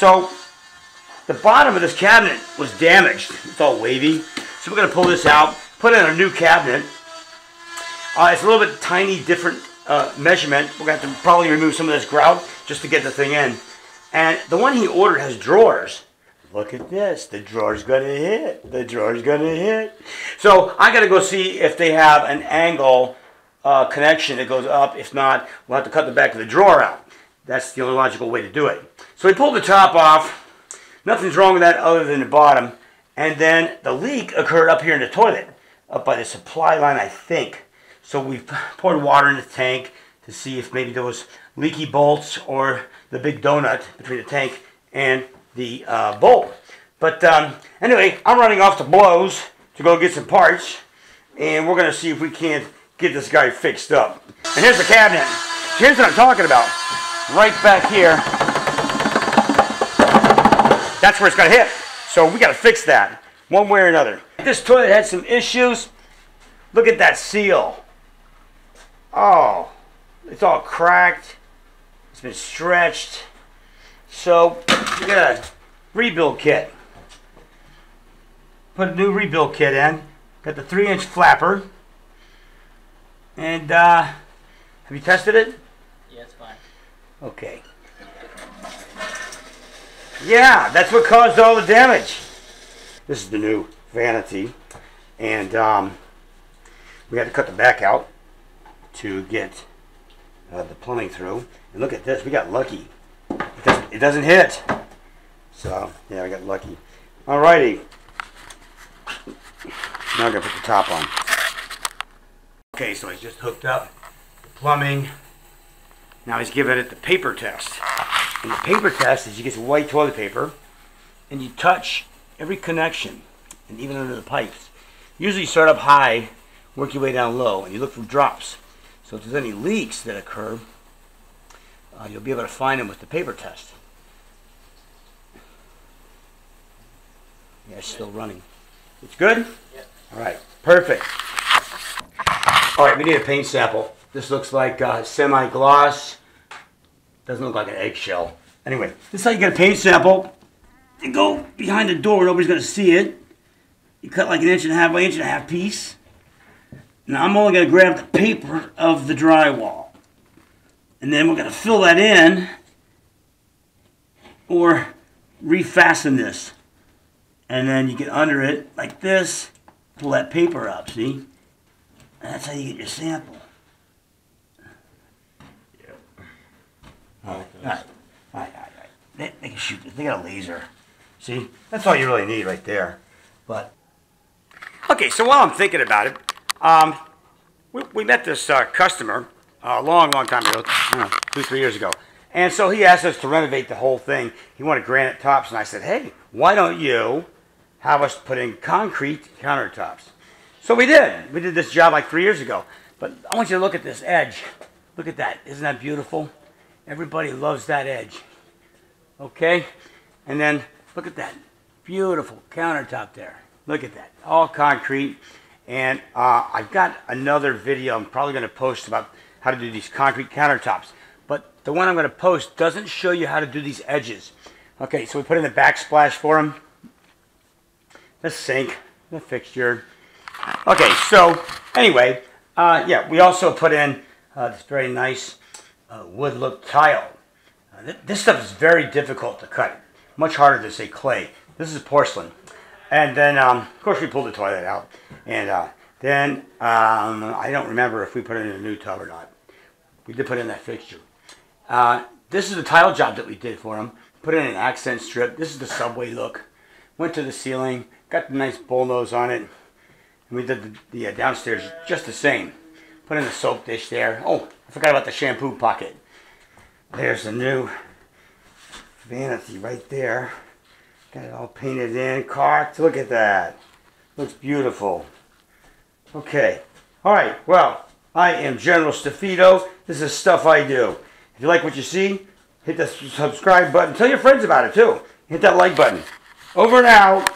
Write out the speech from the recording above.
So the bottom of this cabinet was damaged. It's all wavy. So we're going to pull this out, put in a new cabinet. It's a little bit tiny, different measurement. We're going to have to probably remove some of this grout just to get the thing in. And the one he ordered has drawers. Look at this. The drawer's going to hit. The drawer's going to hit. So I got to go see if they have an angle connection that goes up. If not, we'll have to cut the back of the drawer out. That's the only logical way to do it. So we pulled the top off. Nothing's wrong with that other than the bottom. And then the leak occurred up here in the toilet, up by the supply line, I think. So we poured water in the tank to see if maybe there was leaky bolts or the big donut between the tank and the bolt. But anyway, I'm running off to Blows to go get some parts, and we're going to see if we can't get this guy fixed up. And here's the cabinet. Here's what I'm talking about. Right back here. That's where it's going to hit. So we got to fix that one way or another. This toilet had some issues. Look at that seal. Oh, it's all cracked. It's been stretched. So we got a rebuild kit. Put a new rebuild kit in. Got the 3-inch flapper. And have you tested it? Yeah, it's fine. Okay. Yeah, that's what caused all the damage. This is the new vanity, and we had to cut the back out to get the plumbing through. And look at this, we got lucky. It doesn't hit. So yeah, we got lucky. Alrighty. Now I'm gonna put the top on. Okay, so he's just hooked up the plumbing. Now he's giving it the paper test. And the paper test is you get some white toilet paper and you touch every connection and even under the pipes. Usually you start up high, work your way down low, and you look for drops. So if there's any leaks that occur, you'll be able to find them with the paper test. Yeah, it's still running. It's good? Yep. Alright, perfect. Alright, we need a paint sample. This looks like semi-gloss. Doesn't look like an eggshell. Anyway, this is how you get a paint sample. You go behind the door, nobody's going to see it. You cut like 1.5 inches by 1.5 inches piece. Now I'm only going to grab the paper of the drywall. And then we're going to fill that in or refasten this. And then you get under it like this, pull that paper up, see? And that's how you get your sample. Alright. They can shoot this. They got a laser. See? That's all you really need right there. But okay, so while I'm thinking about it, we met this customer a long time ago, 2-3 years ago. And so he asked us to renovate the whole thing. He wanted granite tops, and I said, hey, why don't you have us put in concrete countertops? So we did. We did this job like 3 years ago. But I want you to look at this edge. Look at that. Isn't that beautiful? Everybody loves that edge. Okay? And then look at that beautiful countertop there. Look at that. All concrete. And I've got another video I'm probably going to post about how to do these concrete countertops. But the one I'm going to post doesn't show you how to do these edges. Okay, so we put in the backsplash for them. The sink, the fixture. Okay, so anyway, yeah, we also put in this very nice wood look tile. This stuff is very difficult to cut. Much harder than, say, clay. This is porcelain. And then, of course, we pulled the toilet out. And then, I don't remember if we put it in a new tub or not. We did put in that fixture. This is the tile job that we did for him. Put in an accent strip. This is the subway look. Went to the ceiling. Got the nice bullnose on it. And we did the downstairs just the same. Put in the soap dish there. Oh, I forgot about the shampoo pocket. There's the new vanity right there. Got it all painted in, caulked. Look at that. Looks beautiful. Okay. Alright, well, I am General STUFIDO. This is stuff I do. If you like what you see, hit the subscribe button. Tell your friends about it too. Hit that like button. Over and out.